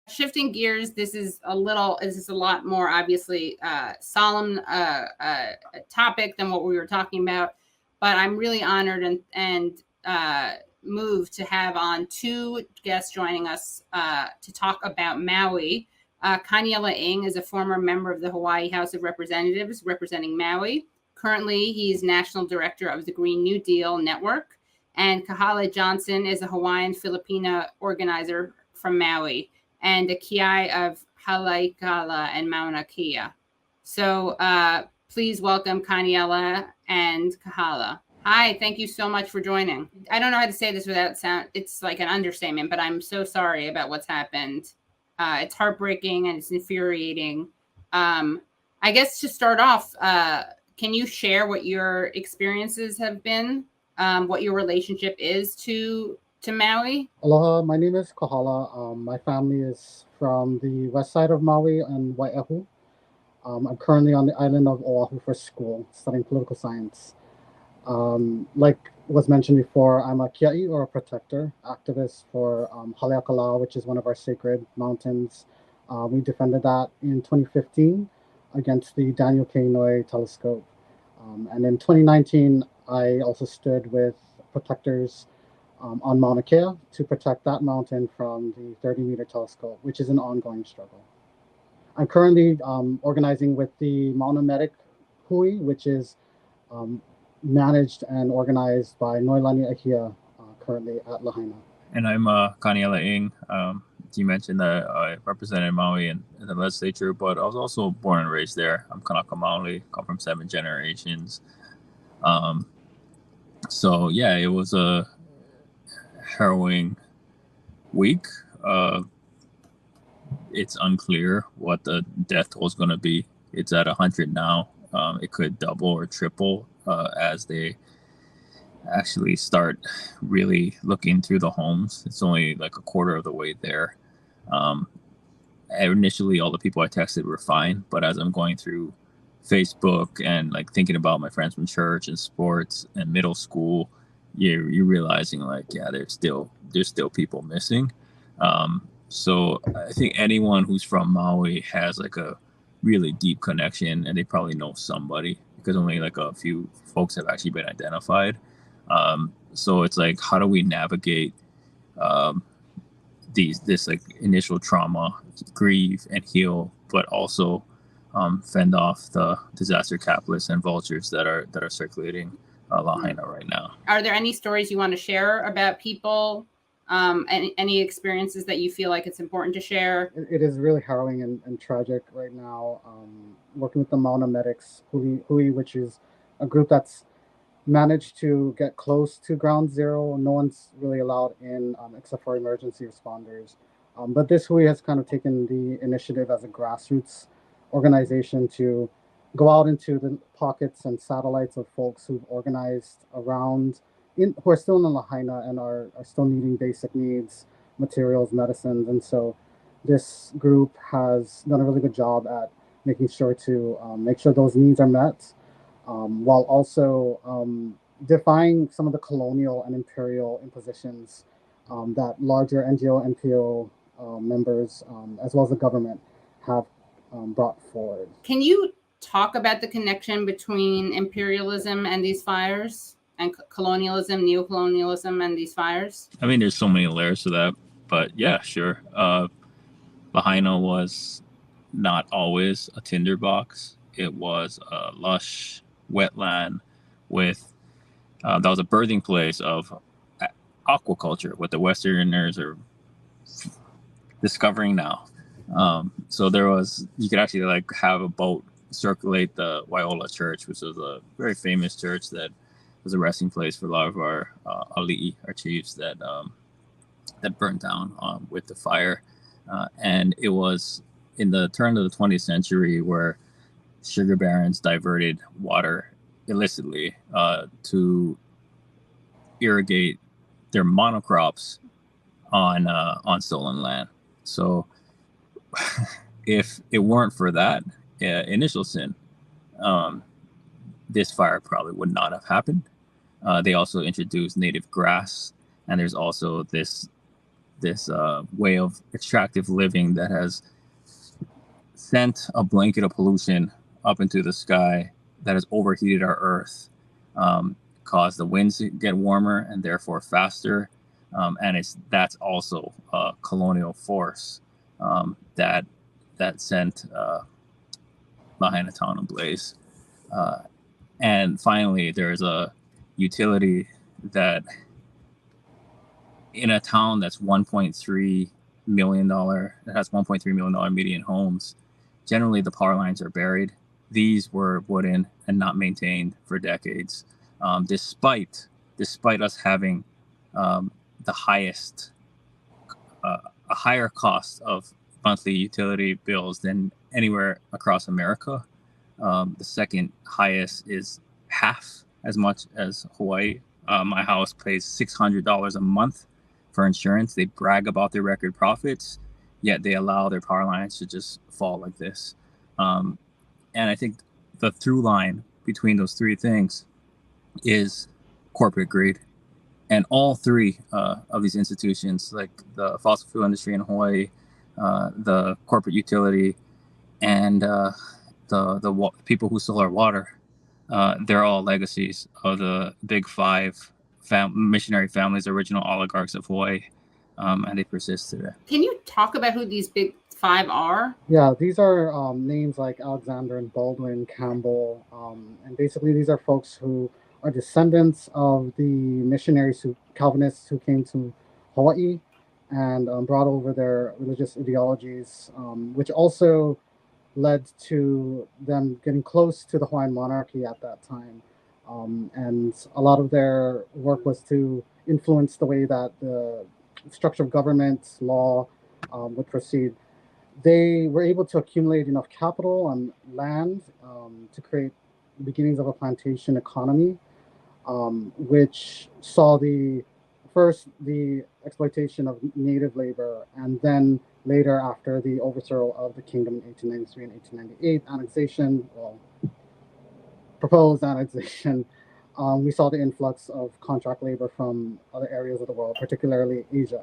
Shifting gears, this is a lot more obviously solemn topic than what we were talking about, but I'm really honored and moved to have on two guests joining us to talk about Maui. Kaniela Ing is a former member of the Hawaii House of Representatives representing Maui. Currently, he's National Director of the Green New Deal Network. And Kahala Johnson is a Hawaiian-Filipina organizer from Maui and a kiai of Halaikala and Mauna Kea. So please welcome Kaniela and Kahala. Hi, thank you so much for joining. I don't know how to say this without sound. It's like an understatement, but I'm so sorry about what's happened. It's heartbreaking and it's infuriating. I guess to start off, can you share what your experiences have been, what your relationship is to Maui? Aloha, my name is Kahala. My family is from the west side of Maui and Waiola. I'm currently on the island of Oahu for school, studying political science. Like was mentioned before, I'm a kiai or a protector, activist for Haleakala, which is one of our sacred mountains. We defended that in 2015 against the Daniel K. Inouye telescope. And in 2019, I also stood with protectors on Mauna Kea to protect that mountain from the 30-meter telescope, which is an ongoing struggle. I'm currently organizing with the Mauna Medic Hui, which is managed and organized by Noelani Ahia, currently at Lahaina. And I'm Kaniela Ing. You mentioned that I represented Maui in the legislature, but I was also born and raised there. I'm Kanaka Maoli, come from 7 generations. So yeah, it was a harrowing week. It's unclear what the death toll is going to be. It's at 100 now. It could double or triple as they actually start really looking through the homes. It's only like a quarter of the way there. Initially, all the people I texted were fine, but as I'm going through Facebook and like thinking about my friends from church and sports and middle school, you're realizing like, yeah, there's still people missing. So I think anyone who's from Maui has like a really deep connection, and they probably know somebody, because only like a few folks have actually been identified. So it's like, how do we navigate this like initial trauma, grieve and heal, but also fend off the disaster capitalists and vultures that are circulating Lahaina right now. Are there any stories you want to share about people? Any experiences that you feel like it's important to share? It is really harrowing and tragic right now. Working with the Mauna Medics Hui, which is a group that's managed to get close to ground zero. No one's really allowed in except for emergency responders. But this Hui has kind of taken the initiative as a grassroots organization to go out into the pockets and satellites of folks who've organized around, who are still in the Lahaina and are still needing basic needs, materials, medicines. And so this group has done a really good job at making sure to make sure those needs are met, while also defying some of the colonial and imperial impositions that larger NGO, NPO members, as well as the government, have brought forward. Can you talk about the connection between imperialism and these fires, and colonialism, neocolonialism, and these fires? I mean, there's so many layers to that, but yeah, sure. Lahaina was not always a tinderbox. It was a lush wetland with that was a birthing place of aquaculture, what the Westerners are discovering now. So you could actually like have a boat circulate the Waiola Church, which was a very famous church that was a resting place for a lot of our ali'i, our chiefs that burned down with the fire. And it was in the turn of the 20th century where sugar barons diverted water illicitly to irrigate their monocrops on stolen land. So if it weren't for that initial sin, this fire probably would not have happened. They also introduced native grass, and there's also this way of extractive living that has sent a blanket of pollution up into the sky that has overheated our Earth, caused the winds to get warmer and therefore faster, and that's also a colonial force that sent Lahaina town ablaze. And finally, there's a utility that in a town that's $1.3 million, it has $1.3 million median homes. Generally, the power lines are buried. These were wooden and not maintained for decades, despite us having the highest, a higher cost of monthly utility bills than anywhere across America. The second highest is half as much as Hawaii. My house pays $600 a month for insurance. They brag about their record profits, yet they allow their power lines to just fall like this. And I think the through line between those three things is corporate greed. And all three of these institutions, like the fossil fuel industry in Hawaii, the corporate utility, and the people who sell our water, they're all legacies of the big five missionary families, original oligarchs of Hawaii, and they persist today. Can you talk about who these big five are? Yeah, these are names like Alexander and Baldwin Campbell, and basically these are folks who are descendants of the missionaries, Calvinists who came to Hawaii and brought over their religious ideologies, which also led to them getting close to the Hawaiian monarchy at that time. And a lot of their work was to influence the way that the structure of government, law would proceed. They were able to accumulate enough capital and land to create the beginnings of a plantation economy, which saw the exploitation of native labor, and then later, after the overthrow of the kingdom in 1893 and 1898, annexation, proposed annexation, we saw the influx of contract labor from other areas of the world, particularly Asia.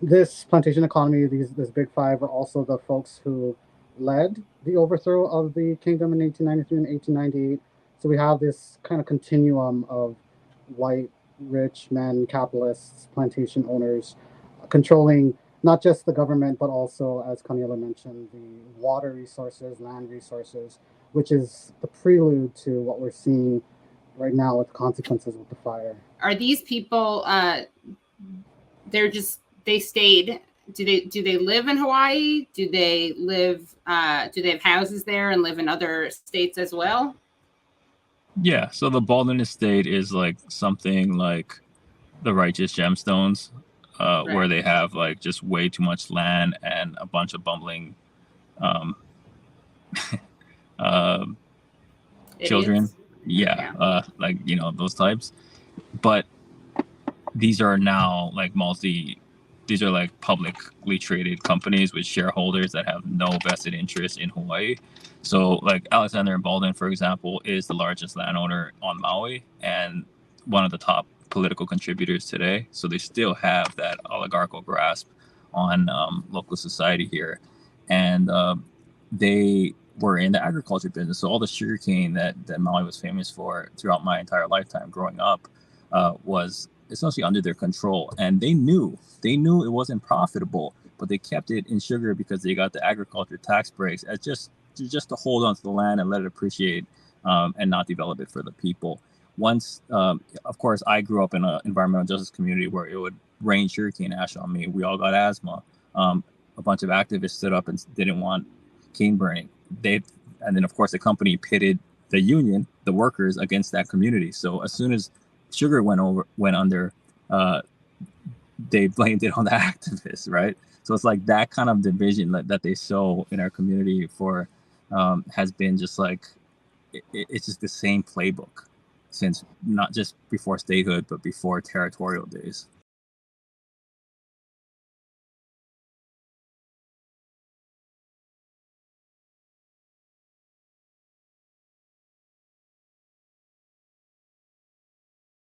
This plantation economy, this big five, are also the folks who led the overthrow of the kingdom in 1893 and 1898. So we have this kind of continuum of white, rich men, capitalists, plantation owners, controlling not just the government, but also, as Kaniela mentioned, the water resources, land resources, which is the prelude to what we're seeing right now with consequences with the fire. Are these people, they stayed, do they live in Hawaii? Do they have houses there and live in other states as well? Yeah, so the Baldwin estate is like something like the Righteous Gemstones, right, where they have like just way too much land and a bunch of bumbling children. Yeah. Like, those types. But these are now like these are like publicly traded companies with shareholders that have no vested interest in Hawaii. So like Alexander and Baldwin, for example, is the largest landowner on Maui and one of the top political contributors today. So they still have that oligarchical grasp on local society here. And they were in the agriculture business. So all the sugarcane that Maui was famous for throughout my entire lifetime growing up was essentially under their control. And they knew it wasn't profitable, but they kept it in sugar because they got the agriculture tax breaks as just to hold on to the land and let it appreciate and not develop it for the people. Once, of course, I grew up in an environmental justice community where it would rain sugarcane ash on me. We all got asthma. A bunch of activists stood up and didn't want cane burning. And then, of course, the company pitted the union, the workers, against that community. So as soon as sugar went under, they blamed it on the activists, right? So it's like that kind of division that they sow in our community for has been just like, it's just the same playbook since not just before statehood, but before territorial days.